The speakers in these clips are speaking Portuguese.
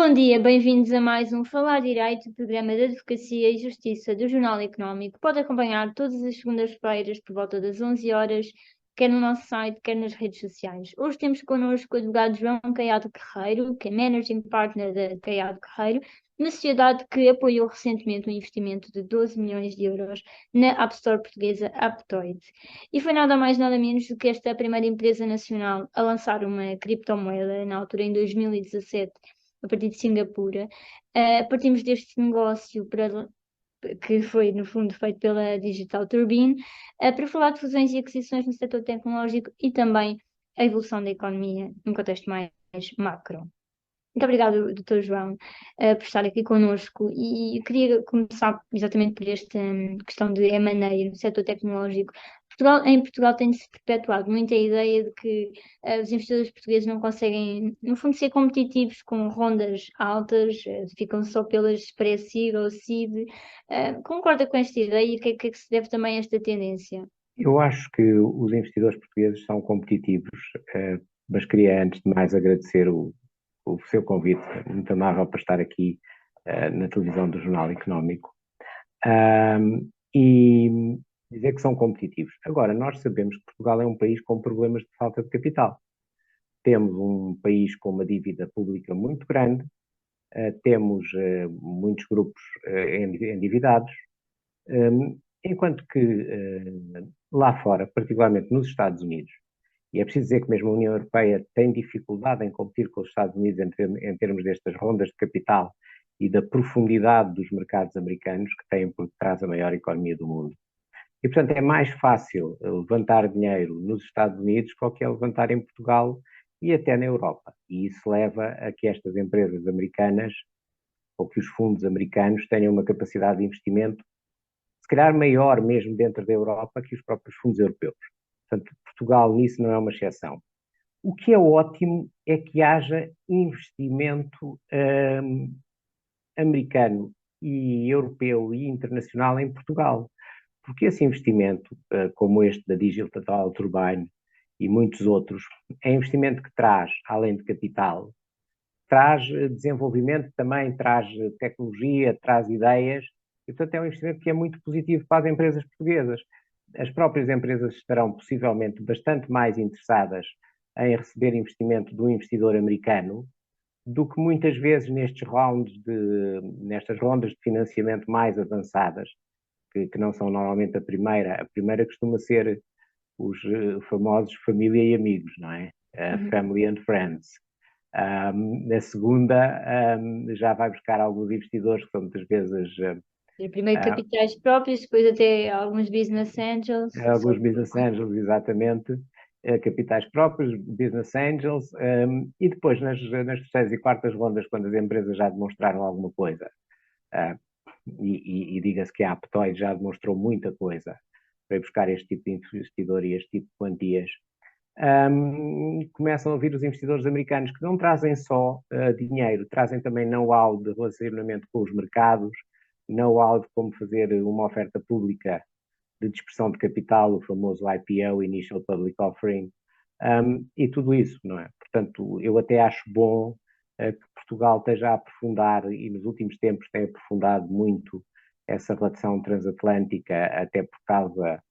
Bom dia, bem-vindos a mais um Falar Direito, programa de Advocacia e Justiça do Jornal Económico. Pode acompanhar todas as segundas-feiras por volta das 11 horas, quer no nosso site, quer nas redes sociais. Hoje temos connosco o advogado João Caiado Guerreiro, que é Managing Partner da Caiado Guerreiro, uma sociedade que apoiou recentemente um investimento de 12 milhões de euros na App Store portuguesa Aptoide. E foi nada mais nada menos do que esta primeira empresa nacional a lançar uma criptomoeda, na altura em 2017, a partir de Singapura. Partimos deste negócio que foi, no fundo, feito pela Digital Turbine, para falar de fusões e aquisições no setor tecnológico e também a evolução da economia num contexto mais macro. Muito obrigada, Dr. João, por estar aqui connosco, e eu queria começar exatamente por esta questão de M&A no setor tecnológico. Em Portugal tem-se perpetuado muita ideia de que os investidores portugueses não conseguem, no fundo, ser competitivos com rondas altas, ficam só pelas pré-seed ou seed. Concorda com esta ideia e o que é que se deve também a esta tendência? Eu acho que os investidores portugueses são competitivos, mas queria antes de mais agradecer o seu convite, muito amável para estar aqui na televisão do Jornal Económico, e dizer que são competitivos. Agora, nós sabemos que Portugal é um país com problemas de falta de capital. Temos um país com uma dívida pública muito grande, temos muitos grupos endividados, enquanto que lá fora, particularmente nos Estados Unidos, e é preciso dizer que mesmo a União Europeia tem dificuldade em competir com os Estados Unidos em termos destas rondas de capital e da profundidade dos mercados americanos, que têm por detrás a maior economia do mundo. E, portanto, é mais fácil levantar dinheiro nos Estados Unidos do que é levantar em Portugal e até na Europa. E isso leva a que estas empresas americanas, ou que os fundos americanos, tenham uma capacidade de investimento se calhar maior mesmo dentro da Europa que os próprios fundos europeus. Portanto, Portugal nisso não é uma exceção. O que é ótimo é que haja investimento americano e europeu e internacional em Portugal, porque esse investimento, como este da Digital Turbine e muitos outros, é investimento que traz, além de capital, traz desenvolvimento também, traz tecnologia, traz ideias, e portanto é um investimento que é muito positivo para as empresas portuguesas. As próprias empresas estarão possivelmente bastante mais interessadas em receber investimento do investidor americano do que muitas vezes nestas rondas de financiamento mais avançadas, que não são normalmente a primeira. A primeira costuma ser os famosos família e amigos, não é? Uhum. Family and Friends. Na segunda, já vai buscar alguns investidores que são muitas vezes Primeiro capitais próprios, depois até alguns business angels. alguns business angels, exatamente, capitais próprios, business angels, e depois nas terceiras e quartas rondas, quando as empresas já demonstraram alguma coisa, uh, e diga-se que a Aptoide já demonstrou muita coisa para ir buscar este tipo de investidor e este tipo de quantias, começam a vir os investidores americanos que não trazem só dinheiro, trazem também know-how de relacionamento com os mercados, know-how de como fazer uma oferta pública de dispersão de capital, o famoso IPO, Initial Public Offering, e tudo isso, não é? Portanto, eu até acho bom que Portugal esteja a aprofundar, e nos últimos tempos tem aprofundado muito essa relação transatlântica, até por causa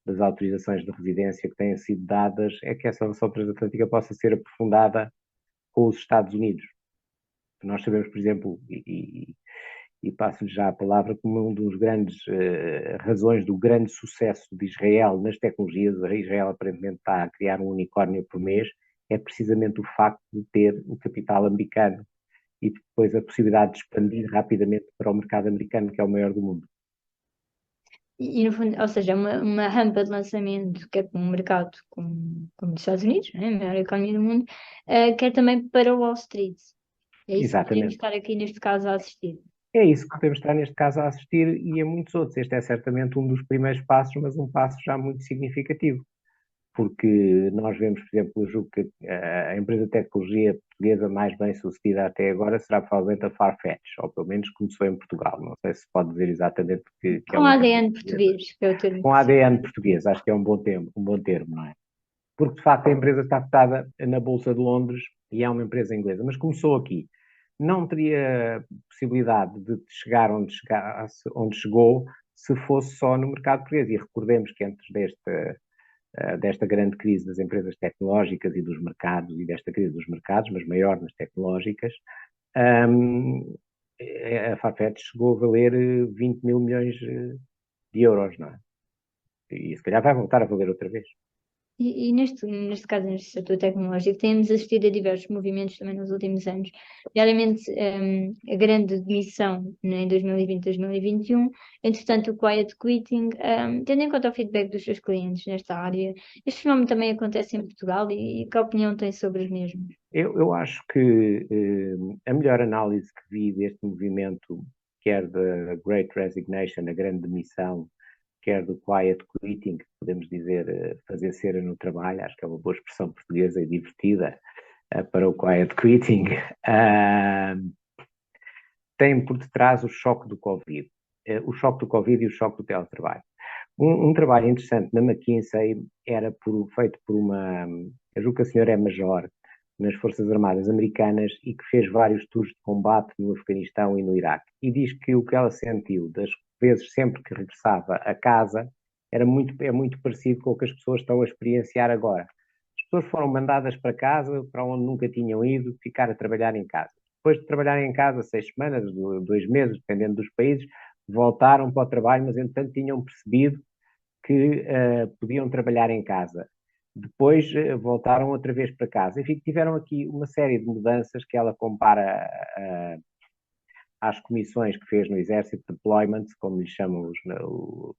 das autorizações de residência que têm sido dadas, é que essa relação transatlântica possa ser aprofundada com os Estados Unidos. Nós sabemos, por exemplo, e passo-lhe já a palavra, como um dos grandes razões do grande sucesso de Israel nas tecnologias. Israel aparentemente está a criar um unicórnio por mês, é precisamente o facto de ter o capital americano e depois a possibilidade de expandir rapidamente para o mercado americano, que é o maior do mundo. No fundo, ou seja, uma rampa de lançamento, quer para um mercado como os Estados Unidos, né, a maior economia do mundo, quer também para Wall Street. É isso que podemos Exatamente. estar aqui neste caso a assistir. É isso que podemos estar neste caso a assistir e a muitos outros. Este é certamente um dos primeiros passos, mas um passo já muito significativo, porque nós vemos, por exemplo, eu julgo que a empresa de tecnologia portuguesa mais bem sucedida até agora será provavelmente a Farfetch, ou pelo menos começou em Portugal. Não sei se pode dizer exatamente que é Com uma empresa ADN portuguesa. português, que é o termo Com que se ADN usa. português, acho que é um bom termo, não é? Porque de facto a empresa está cotada na Bolsa de Londres e é uma empresa inglesa, mas começou aqui. não teria possibilidade de chegar onde chegou se fosse só no mercado português. E recordemos que antes desta grande crise das empresas tecnológicas e dos mercados, e desta crise dos mercados, mas maior nas tecnológicas, a Farfetch chegou a valer 20 mil milhões de euros, não é? E se calhar vai voltar a valer outra vez. E neste caso, neste setor tecnológico, temos assistido a diversos movimentos também nos últimos anos, nomeadamente a grande demissão, né, em 2020, 2021, entretanto o quiet quitting, tendo em conta o feedback dos seus clientes nesta área, este fenómeno também acontece em Portugal e que opinião tem sobre os mesmos? Eu acho que a melhor análise que vi deste movimento, quer da Great Resignation, a grande demissão, quer do quiet quitting, que podemos dizer fazer cera no trabalho, acho que é uma boa expressão portuguesa e divertida para o quiet quitting, tem por detrás o choque do Covid. O choque do Covid e o choque do teletrabalho. Um trabalho interessante na McKinsey era feito por eu julgo que a senhora é major nas Forças Armadas Americanas e que fez vários tours de combate no Afeganistão e no Iraque. E diz que o que ela sentiu das vezes sempre que regressava a casa é muito parecido com o que as pessoas estão a experienciar agora. As pessoas foram mandadas para casa, para onde nunca tinham ido, ficar a trabalhar em casa. Depois de trabalhar em casa 6 semanas, 2 meses, dependendo dos países, voltaram para o trabalho, mas entretanto tinham percebido que podiam trabalhar em casa. Depois voltaram outra vez para casa. Enfim, tiveram aqui uma série de mudanças que ela compara às comissões que fez no Exército, deployments, como lhe chamam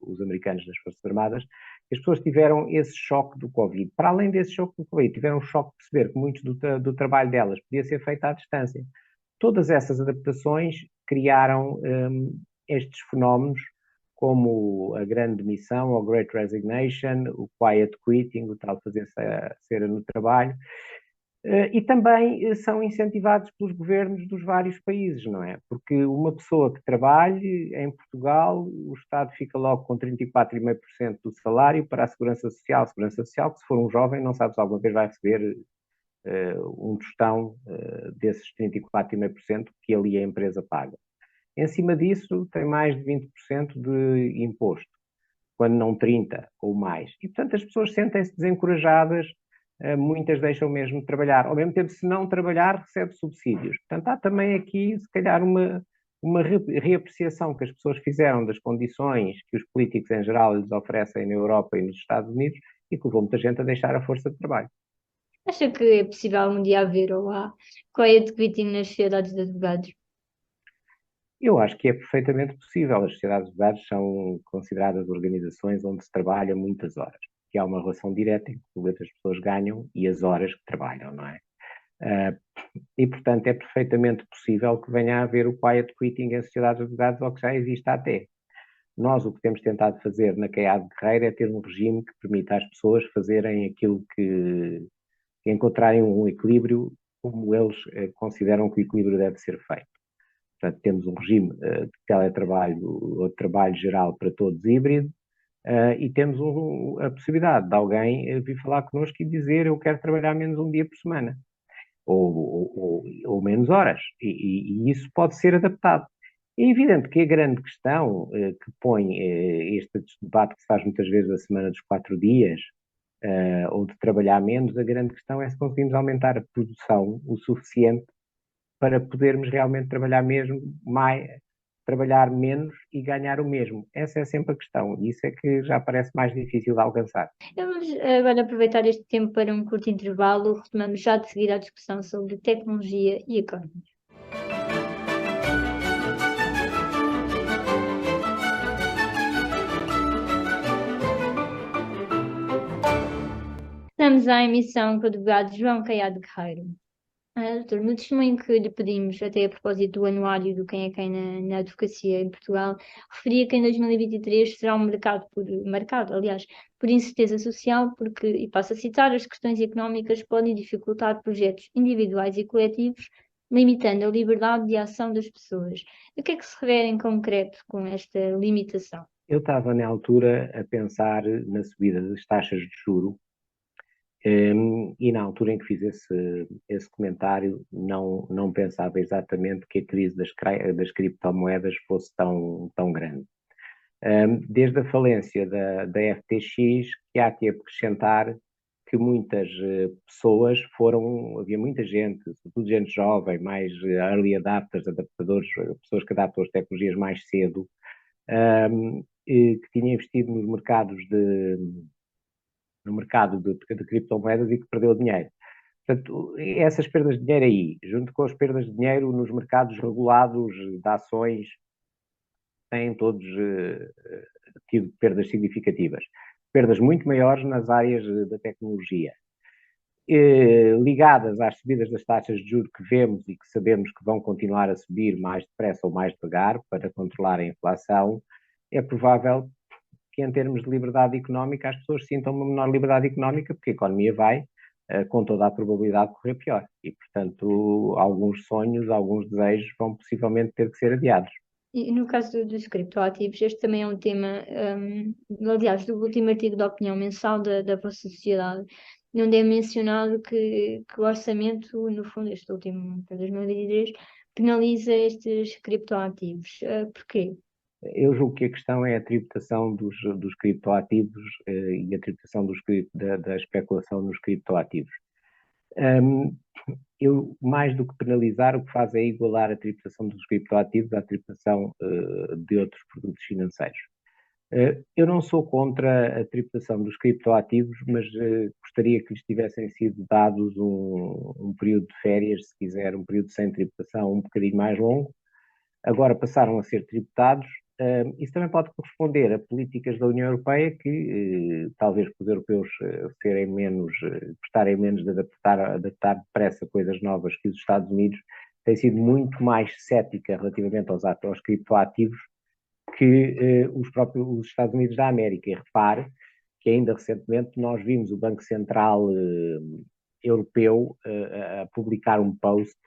os americanos nas Forças Armadas. As pessoas tiveram esse choque do Covid. Para além desse choque do Covid, tiveram o choque de perceber que muito do trabalho delas podia ser feito à distância. Todas essas adaptações criaram estes fenómenos, como a grande demissão, o Great Resignation, o quiet quitting, o tal fazer cera no trabalho, e também são incentivados pelos governos dos vários países, não é? Porque uma pessoa que trabalhe em Portugal, o Estado fica logo com 34,5% do salário para a Segurança Social. Segurança Social, que se for um jovem, não sabe se alguma vez vai receber um tostão desses 34,5% que ali a empresa paga. Em cima disso, tem mais de 20% de imposto, quando não 30% ou mais. E, portanto, as pessoas sentem-se desencorajadas, muitas deixam mesmo de trabalhar. Ao mesmo tempo, se não trabalhar, recebe subsídios. Portanto, há também aqui, se calhar, uma reapreciação que as pessoas fizeram das condições que os políticos em geral lhes oferecem na Europa e nos Estados Unidos e que levou muita gente a deixar a força de trabalho. Acha que é possível algum dia haver ou há quiet quitting nas sociedades de advogados? Eu acho que é perfeitamente possível. As sociedades de dados são consideradas organizações onde se trabalha muitas horas, que há uma relação direta entre o que as pessoas ganham e as horas que trabalham, não é? E, portanto, é perfeitamente possível que venha a haver o quiet quitting em sociedades de dados, ou que já existe até. Nós o que temos tentado fazer na CAEA de Guerreiro é ter um regime que permita às pessoas fazerem aquilo que encontrarem um equilíbrio como eles consideram que o equilíbrio deve ser feito. Portanto, temos um regime de teletrabalho ou de trabalho geral para todos híbrido, e temos a possibilidade de alguém vir falar connosco e dizer eu quero trabalhar menos um dia por semana, ou menos horas, e isso pode ser adaptado. É evidente que a grande questão que põe este debate que se faz muitas vezes da semana dos 4 dias, ou de trabalhar menos, a grande questão é se conseguimos aumentar a produção o suficiente para podermos realmente trabalhar mesmo mais, trabalhar menos e ganhar o mesmo. Essa é sempre a questão, e isso é que já parece mais difícil de alcançar. Vamos agora aproveitar este tempo para um curto intervalo. Retomamos já de seguida a discussão sobre tecnologia e economia. Estamos à emissão com o advogado João Caiado Guerreiro. Doutor, no testemunho que lhe pedimos, até a propósito do anuário do Quem é Quem na advocacia em Portugal, referia que em 2023 será marcado, aliás, por incerteza social, porque, e passo a citar, as questões económicas podem dificultar projetos individuais e coletivos, limitando a liberdade de ação das pessoas. O que é que se refere em concreto com esta limitação? Eu estava na altura a pensar na subida das taxas de juro, E na altura em que fiz esse comentário, não pensava exatamente que a crise das criptomoedas fosse tão grande. Desde a falência da FTX, que há que acrescentar que muitas pessoas havia muita gente, sobretudo gente jovem, mais early adapters, adaptadores, pessoas que adaptam as tecnologias mais cedo, que tinha investido no mercado de criptomoedas e que perdeu dinheiro. Portanto, essas perdas de dinheiro aí, junto com as perdas de dinheiro nos mercados regulados de ações, têm todos tido perdas significativas. Perdas muito maiores nas áreas da tecnologia. Ligadas às subidas das taxas de juros que vemos e que sabemos que vão continuar a subir mais depressa ou mais devagar para controlar a inflação, é provável que em termos de liberdade económica as pessoas sintam uma menor liberdade económica porque a economia vai, com toda a probabilidade, correr pior. E, portanto, alguns sonhos, alguns desejos vão possivelmente ter que ser adiados. E no caso dos criptoativos, este também é um tema, aliás, do último artigo da opinião mensal da vossa sociedade, onde é mencionado que o orçamento, no fundo, este último, para 2023, penaliza estes criptoativos. Porquê? Eu julgo que a questão é a tributação dos criptoativos e a tributação da especulação nos criptoativos. Mais do que penalizar, o que faz é igualar a tributação dos criptoativos à tributação de outros produtos financeiros. Eu não sou contra a tributação dos criptoativos, mas gostaria que lhes tivessem sido dados um período de férias, se quiser, um período sem tributação um bocadinho mais longo. Agora passaram a ser tributados. Isso também pode corresponder a políticas da União Europeia que, talvez por os europeus gostarem menos de adaptar depressa coisas novas que os Estados Unidos, tem sido muito mais cética relativamente aos criptoativos que os Estados Unidos da América. E repare que ainda recentemente nós vimos o Banco Central Europeu a publicar um post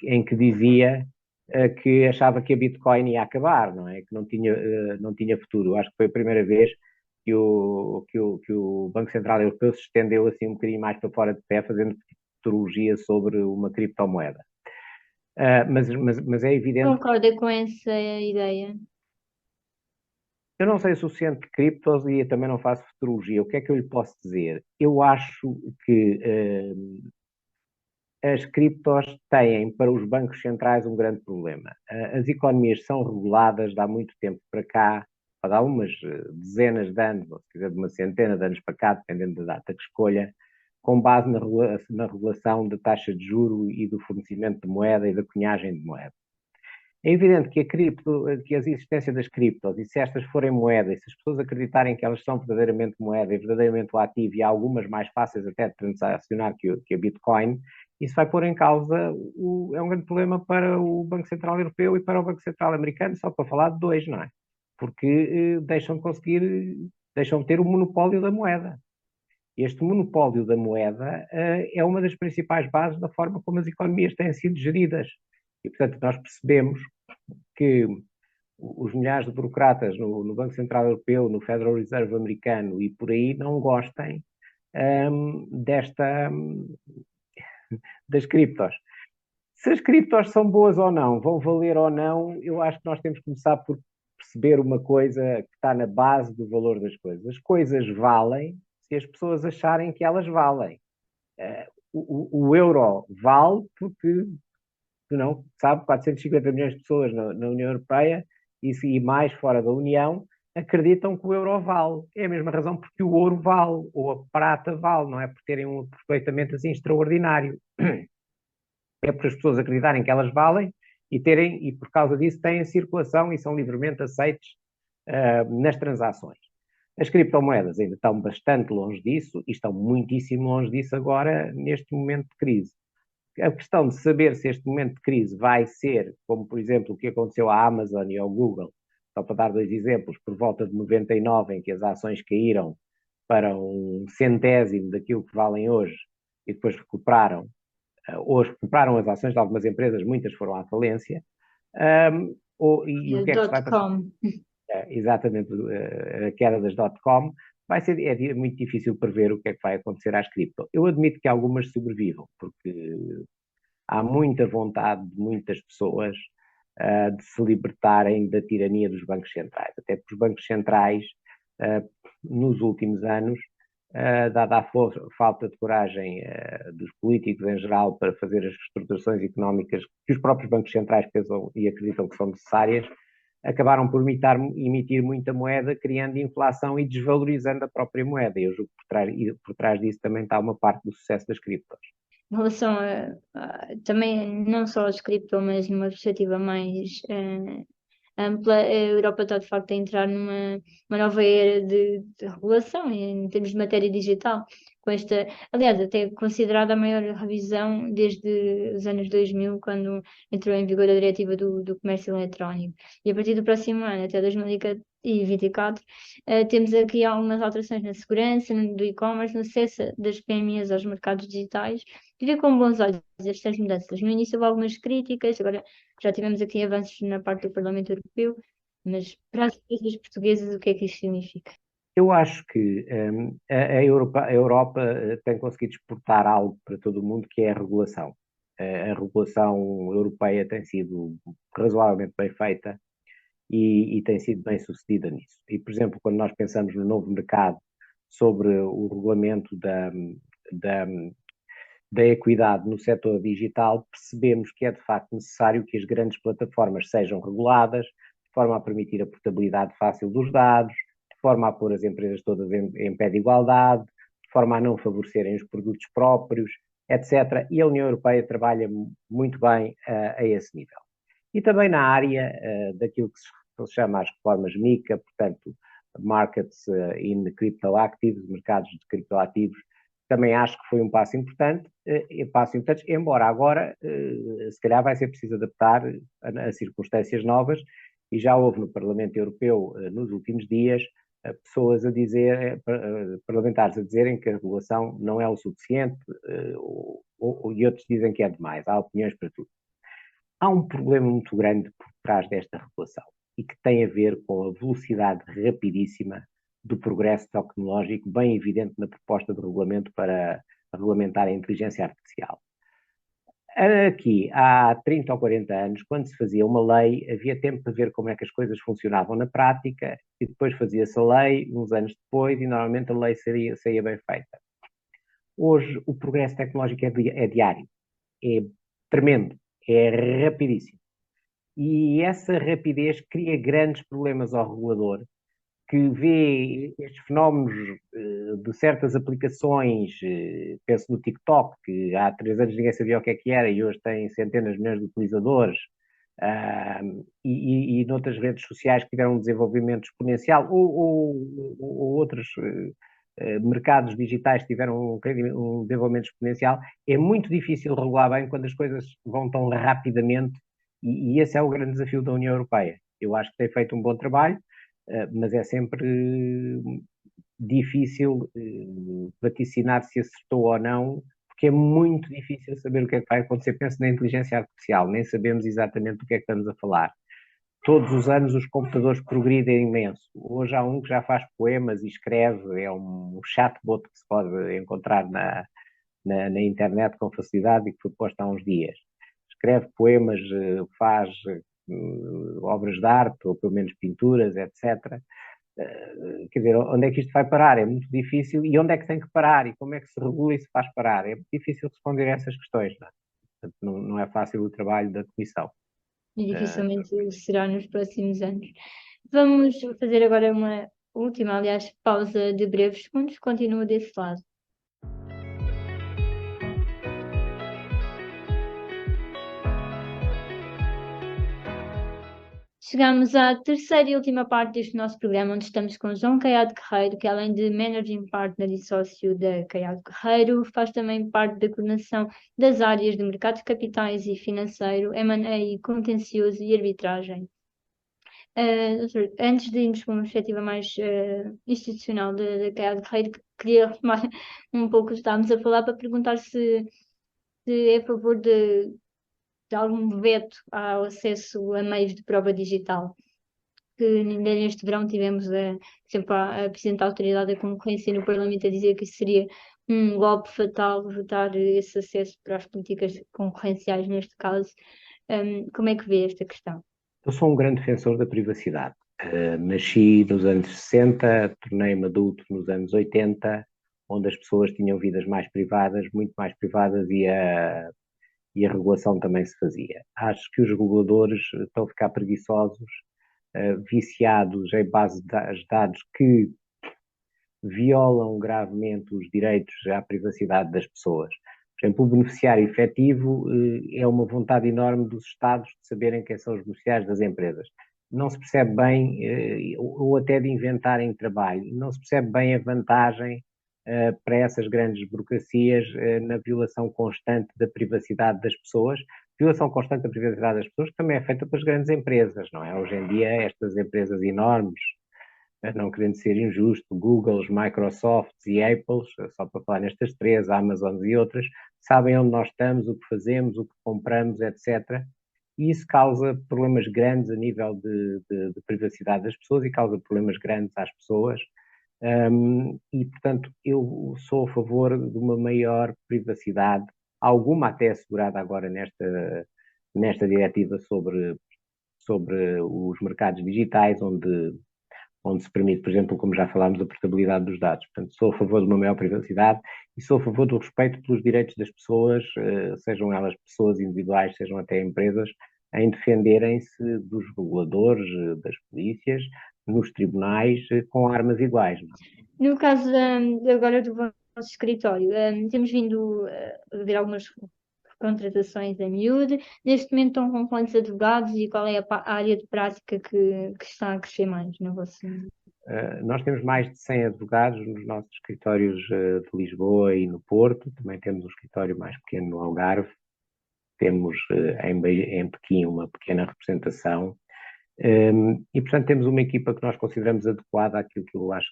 em que dizia que achava que a Bitcoin ia acabar, não é? Que não tinha futuro. Acho que foi a primeira vez que o Banco Central Europeu se estendeu assim um bocadinho mais para fora de pé, fazendo futurologia sobre uma criptomoeda. Mas é evidente. Concorda com essa ideia? Eu não sei o suficiente de criptos e eu também não faço futurologia. O que é que eu lhe posso dizer? Eu acho que as criptos têm para os bancos centrais um grande problema. As economias são reguladas de há muito tempo para cá, há umas dezenas de anos, ou se quiser de uma centena de anos para cá, dependendo da data que escolha, com base na regulação da taxa de juro e do fornecimento de moeda e da cunhagem de moeda. É evidente que a existência das criptos, e se estas forem moeda, e se as pessoas acreditarem que elas são verdadeiramente moeda e verdadeiramente o ativo, e há algumas mais fáceis até de transacionar que a Bitcoin, isso vai pôr em causa, é um grande problema para o Banco Central Europeu e para o Banco Central Americano, só para falar de dois, não é? Porque deixam de ter o monopólio da moeda. Este monopólio da moeda é uma das principais bases da forma como as economias têm sido geridas. E, portanto, nós percebemos que os milhares de burocratas no Banco Central Europeu, no Federal Reserve americano e por aí não gostem das criptos. Se as criptos são boas ou não, vão valer ou não, eu acho que nós temos que começar por perceber uma coisa que está na base do valor das coisas. As coisas valem se as pessoas acharem que elas valem. O euro vale porque, não, sabe, 450 milhões de pessoas na União Europeia e mais fora da União acreditam que o euro vale. É a mesma razão porque o ouro vale, ou a prata vale, não é por terem um aproveitamento assim extraordinário. É por as pessoas acreditarem que elas valem e por causa disso têm circulação e são livremente aceites nas transações. As criptomoedas ainda estão bastante longe disso e estão muitíssimo longe disso agora, neste momento de crise. A questão de saber se este momento de crise vai ser, como por exemplo o que aconteceu à Amazon e ao Google, só para dar dois exemplos, por volta de 99, em que as ações caíram para um centésimo daquilo que valem hoje e depois recuperaram. Hoje recuperaram as ações de algumas empresas, muitas foram à falência. E o que é que se vai passar? Exatamente, a queda das .com. muito difícil prever o que é que vai acontecer às cripto. Eu admito que algumas sobrevivam, porque há muita vontade de muitas pessoas de se libertarem da tirania dos bancos centrais. Até porque os bancos centrais, nos últimos anos, dada a falta de coragem dos políticos em geral para fazer as reestruturações económicas que os próprios bancos centrais pensam e acreditam que são necessárias, acabaram por emitir muita moeda, criando inflação e desvalorizando a própria moeda. Eu julgo que por trás disso também está uma parte do sucesso das criptos. Em relação também, não só às cripto, mas numa perspectiva mais ampla, a Europa está de facto a entrar numa nova era de regulação em termos de matéria digital. Com esta, aliás, até considerada a maior revisão desde os anos 2000, quando entrou em vigor a diretiva do comércio eletrónico. E a partir do próximo ano, até 2024, temos aqui algumas alterações na segurança, do e-commerce, no acesso das PMEs aos mercados digitais. E vê com bons olhos estas mudanças. No início houve algumas críticas, agora já tivemos aqui avanços na parte do Parlamento Europeu, mas para as empresas portuguesas, o que é que isto significa? Eu acho que a Europa tem conseguido exportar algo para todo o mundo, que é a regulação. A regulação europeia tem sido razoavelmente bem feita e tem sido bem sucedida nisso. E, por exemplo, quando nós pensamos no novo mercado sobre o regulamento da equidade no setor digital, percebemos que é de facto necessário que as grandes plataformas sejam reguladas, de forma a permitir a portabilidade fácil dos dados, de forma a pôr as empresas todas em pé de igualdade, de forma a não favorecerem os produtos próprios, etc. E a União Europeia trabalha muito bem a esse nível. E também na área daquilo que se chama as reformas MiCA, portanto, Markets in Crypto Actives, mercados de criptoativos, também acho que foi um passo importante, embora agora se calhar vai ser preciso adaptar a circunstâncias novas, e já houve no Parlamento Europeu nos últimos dias pessoas a dizer, parlamentares a dizerem que a regulação não é o suficiente, e outros dizem que é demais. Há opiniões para tudo. Há um problema muito grande por trás desta regulação e que tem a ver com a velocidade rapidíssima do progresso tecnológico, bem evidente na proposta de regulamento para regulamentar a inteligência artificial. Aqui, há 30 ou 40 anos, quando se fazia uma lei, havia tempo para ver como é que as coisas funcionavam na prática e depois fazia-se a lei, uns anos depois, e normalmente a lei saía bem feita. Hoje, o progresso tecnológico é diário, é tremendo, é rapidíssimo. E essa rapidez cria grandes problemas ao regulador, que vê estes fenómenos de certas aplicações, penso no TikTok, que há 3 anos ninguém sabia o que é que era e hoje tem centenas de milhões de utilizadores, e noutras redes sociais que tiveram um desenvolvimento exponencial, ou outros mercados digitais que tiveram um desenvolvimento exponencial. É muito difícil regular bem quando as coisas vão tão rapidamente, e esse é o grande desafio da União Europeia. Eu acho que tem feito um bom trabalho, mas é sempre difícil vaticinar se acertou ou não, porque é muito difícil saber o que é que vai acontecer. Penso na inteligência artificial, nem sabemos exatamente do que é que estamos a falar. Todos os anos os computadores progridem imenso. Hoje há um que já faz poemas e escreve, é um chatbot que se pode encontrar na internet com facilidade e que foi posto há uns dias. Escreve poemas, faz obras de arte, ou pelo menos pinturas, etc. Quer dizer, onde é que isto vai parar? É muito difícil. E onde é que tem que parar? E como é que se regula e se faz parar? É muito difícil responder a essas questões. Não é? Portanto, não é fácil o trabalho da Comissão. E dificilmente será nos próximos anos. Vamos fazer agora uma última, aliás, pausa de breves segundos. Continua desse lado. Chegamos à terceira e última parte deste nosso programa, onde estamos com João Caiado Guerreiro, que além de Managing Partner e sócio da Caiado Guerreiro, faz também parte da coordenação das áreas de mercado de capitais e financeiro, M&A, contencioso e arbitragem. Doutor, antes de irmos para uma perspectiva mais institucional da Caiado Guerreiro, queria retomar um pouco o que estávamos a falar para perguntar se é a favor de algum veto ao acesso a meios de prova digital. que ainda neste verão tivemos, por exemplo, a Presidente da Autoridade da Concorrência no Parlamento a dizer que isso seria um golpe fatal votar esse acesso para as políticas concorrenciais neste caso. Como é que vê esta questão? Eu sou um grande defensor da privacidade. Nasci nos anos 60, tornei-me adulto nos anos 80, onde as pessoas tinham vidas mais privadas, muito mais privadas, e a regulação também se fazia. Acho que os reguladores estão a ficar preguiçosos, viciados em bases de dados que violam gravemente os direitos à privacidade das pessoas. Por exemplo, o beneficiário efetivo é uma vontade enorme dos Estados de saberem quem são os beneficiários das empresas. Não se percebe bem, ou até de inventarem trabalho, não se percebe bem a vantagem para essas grandes burocracias na violação constante da privacidade das pessoas, violação constante da privacidade das pessoas que também é feita pelas grandes empresas, não é? Hoje em dia, estas empresas enormes, não querendo ser injusto, Googles, Microsofts e Apples, só para falar nestas três, Amazons e outras, sabem onde nós estamos, o que fazemos, o que compramos, etc. E isso causa problemas grandes a nível de privacidade das pessoas e causa problemas grandes às pessoas. E, portanto, eu sou a favor de uma maior privacidade, alguma até assegurada agora nesta diretiva sobre os mercados digitais, onde se permite, por exemplo, como já falámos, a portabilidade dos dados. Portanto, sou a favor de uma maior privacidade e sou a favor do respeito pelos direitos das pessoas, sejam elas pessoas individuais, sejam até empresas, em defenderem-se dos reguladores, das polícias, nos tribunais, com armas iguais. No caso agora do vosso escritório, temos vindo a ver algumas contratações a miúdo. Neste momento estão com quantos advogados e qual é a área de prática que está a crescer mais no vosso? Nós temos mais de 100 advogados nos nossos escritórios de Lisboa e no Porto. Também temos um escritório mais pequeno no Algarve. Temos em Pequim uma pequena representação. E, portanto, temos uma equipa que nós consideramos adequada àquilo que eu acho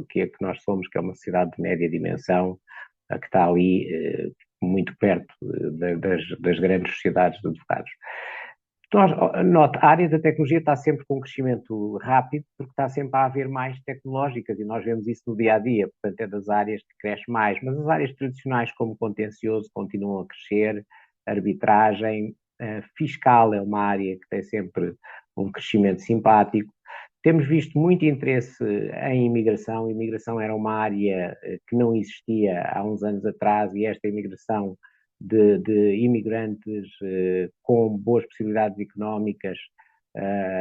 que nós somos, que é uma sociedade de média dimensão, que está ali muito perto das grandes sociedades de advogados. Nota, a área da tecnologia está sempre com um crescimento rápido, porque está sempre a haver mais tecnológicas, e nós vemos isso no dia a dia, portanto é das áreas que cresce mais, mas as áreas tradicionais como contencioso continuam a crescer, arbitragem, fiscal é uma área que tem sempre um crescimento simpático. Temos visto muito interesse em imigração. Imigração era uma área que não existia há uns anos atrás, e esta imigração de imigrantes com boas possibilidades económicas,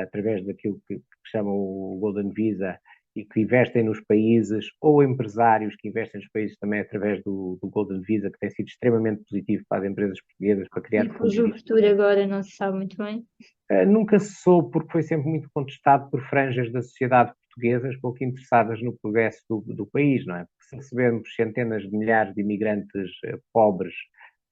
através daquilo que chamam o Golden Visa, e que investem nos países, ou empresários que investem nos países também através do Golden Visa, que tem sido extremamente positivo para as empresas portuguesas, para criar... E cujo futuro agora não se sabe muito bem? Nunca se soube, porque foi sempre muito contestado por franjas da sociedade portuguesas pouco interessadas no progresso do país, não é? Porque se recebemos centenas de milhares de imigrantes pobres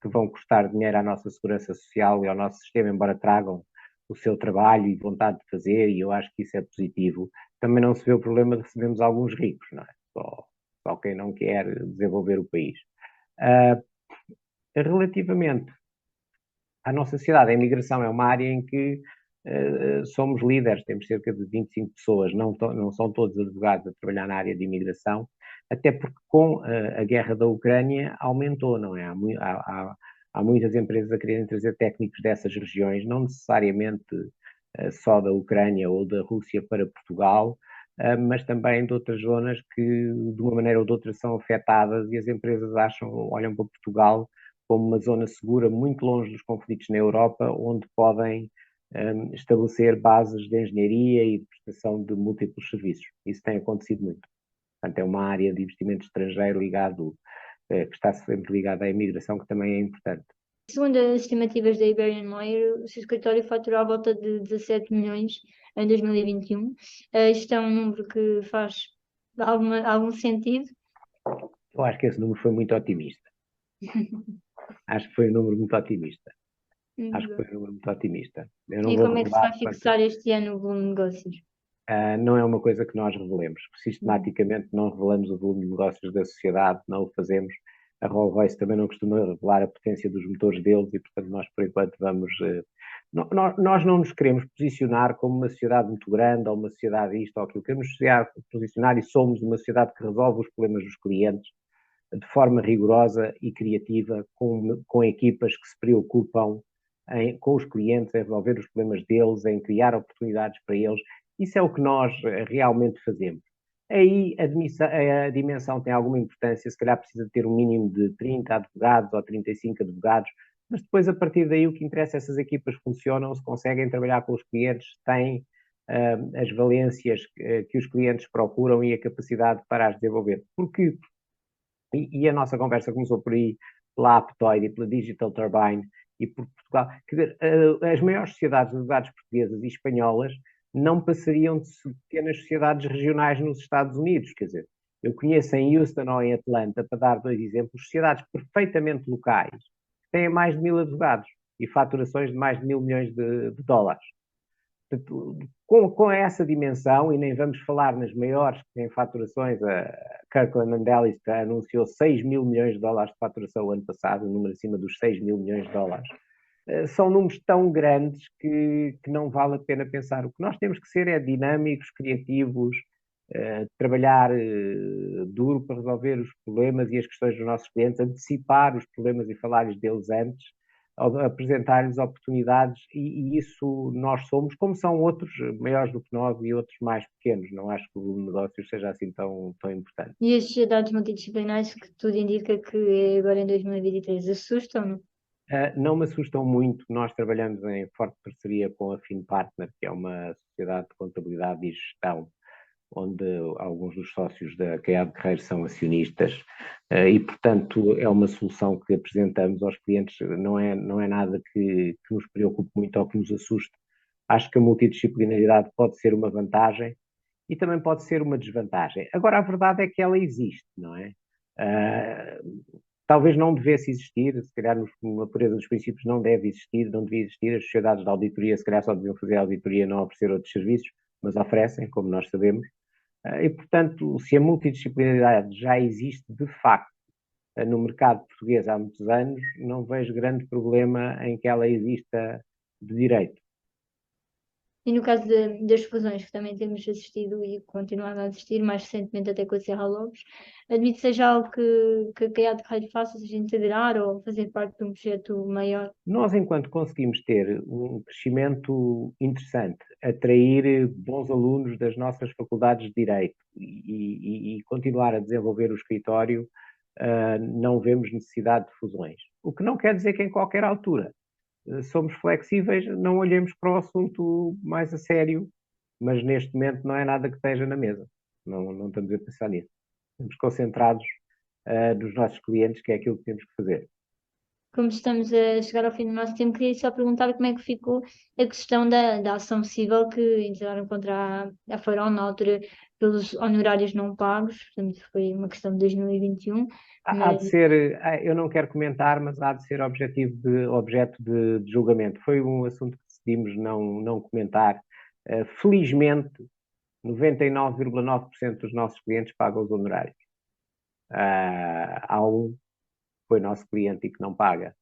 que vão custar dinheiro à nossa segurança social e ao nosso sistema, embora tragam o seu trabalho e vontade de fazer, e eu acho que isso é positivo, também não se vê o problema de recebermos alguns ricos, não é? Só quem não quer desenvolver o país. Relativamente à nossa sociedade, a imigração é uma área em que somos líderes, temos cerca de 25 pessoas, não são todos advogados a trabalhar na área de imigração, até porque com a guerra da Ucrânia aumentou, não é? Há muitas empresas a quererem trazer técnicos dessas regiões, não necessariamente só da Ucrânia ou da Rússia para Portugal, mas também de outras zonas que, de uma maneira ou de outra, são afetadas, e as empresas olham para Portugal como uma zona segura, muito longe dos conflitos na Europa, onde podem estabelecer bases de engenharia e de prestação de múltiplos serviços. Isso tem acontecido muito. Portanto, é uma área de investimento estrangeiro que está sempre ligada à imigração, que também é importante. Segundo as estimativas da Iberian Layer, o seu escritório faturou à volta de 17 milhões em 2021. Isto é um número que faz algum sentido? Eu acho que esse número foi muito otimista. Acho que foi um número muito otimista. Acho que foi um número muito otimista. Eu não E vou como é que se revelar vai fixar este ano o volume de negócios? não é uma coisa que nós revelemos. Sistematicamente não revelamos o volume de negócios da sociedade, não o fazemos. A Rolls-Royce também não costuma revelar a potência dos motores deles, e, portanto, nós, por enquanto, Nós não nos queremos posicionar como uma sociedade muito grande, ou uma sociedade isto ou aquilo. Queremos posicionar e somos uma sociedade que resolve os problemas dos clientes de forma rigorosa e criativa, com equipas que se preocupam com os clientes, em resolver os problemas deles, em criar oportunidades para eles. Isso é o que nós realmente fazemos. Aí a dimensão tem alguma importância, se calhar precisa ter um mínimo de 30 advogados ou 35 advogados, mas depois, a partir daí, o que interessa é se essas equipas funcionam, se conseguem trabalhar com os clientes, têm as valências que os clientes procuram e a capacidade para as desenvolver. Porque, e a nossa conversa começou por aí, pela Aptoide e pela Digital Turbine, e por Portugal, quer dizer, as maiores sociedades de advogados portuguesas e espanholas não passariam de pequenas sociedades regionais nos Estados Unidos, quer dizer, eu conheço em Houston ou em Atlanta, para dar 2 exemplos, sociedades perfeitamente locais, que têm mais de 1000 advogados e faturações de mais de 1000 milhões de dólares. Portanto, com essa dimensão, e nem vamos falar nas maiores que têm faturações, a Kirkland & Ellis anunciou 6 mil milhões de dólares de faturação o ano passado, um número acima dos 6 mil milhões de dólares. São números tão grandes que não vale a pena pensar. O que nós temos que ser é dinâmicos, criativos, trabalhar duro para resolver os problemas e as questões dos nossos clientes, antecipar os problemas e falar-lhes deles antes, apresentar-lhes oportunidades, e isso nós somos, como são outros maiores do que nós e outros mais pequenos. Não acho que o negócio seja assim tão importante. E as sociedades multidisciplinares que tudo indica que é agora em 2023 assustam-no? Não me assustam muito. Nós trabalhamos em forte parceria com a FinPartner, que é uma sociedade de contabilidade e gestão, onde alguns dos sócios da Caiado Guerreiro são acionistas, e, portanto, é uma solução que apresentamos aos clientes. Não é nada que nos preocupe muito ou que nos assuste. Acho que a multidisciplinaridade pode ser uma vantagem e também pode ser uma desvantagem. Agora, a verdade é que ela existe, não é? Talvez não devesse existir, se calhar na pureza dos princípios não deve existir, não devia existir. As sociedades de auditoria, se calhar só deviam fazer auditoria, não oferecer outros serviços, mas oferecem, como nós sabemos. E, portanto, se a multidisciplinaridade já existe de facto no mercado português há muitos anos, não vejo grande problema em que ela exista de direito. E no caso das fusões, que também temos assistido e continuado a assistir, mais recentemente até com a Serra Lopes, admito que seja algo que a Caiado Guerreiro faça, seja integrar ou fazer parte de um projeto maior? Nós, enquanto conseguimos ter um crescimento interessante, atrair bons alunos das nossas faculdades de Direito e continuar a desenvolver o escritório, não vemos necessidade de fusões. O que não quer dizer que em qualquer altura somos flexíveis, não olhemos para o assunto mais a sério, mas neste momento não é nada que esteja na mesa. Não estamos a pensar nisso. Estamos concentrados nos nossos clientes, que é aquilo que temos que fazer. Como estamos a chegar ao fim do nosso tempo, queria só perguntar como é que ficou a questão da ação civil que entraram contra a Farol na altura pelos honorários não pagos, portanto foi uma questão de 2021, Há de mas ser, eu não quero comentar, mas há de ser objeto de julgamento. Foi um assunto que decidimos não comentar. Felizmente, 99,9% dos nossos clientes pagam os honorários. Há um que foi nosso cliente e que não paga,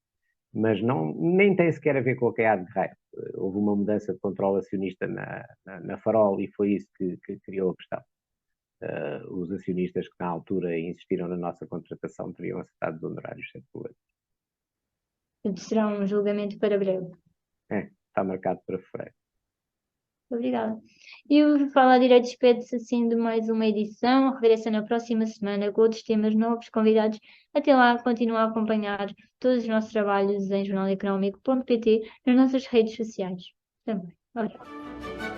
mas nem tem sequer a ver com a Caiado Guerreiro. Houve uma mudança de controle acionista na Farol e foi isso que criou a questão. Os acionistas que na altura insistiram na nossa contratação teriam acertado os honorários sem problema. será um julgamento para breve. Está marcado para fevereiro. Obrigada. E o Fala Direito despede-se assim de mais uma edição. Regressa na próxima semana com outros temas novos, convidados. Até lá, continua a acompanhar todos os nossos trabalhos em jornaleconómico.pt nas nossas redes sociais. Também. Obrigada.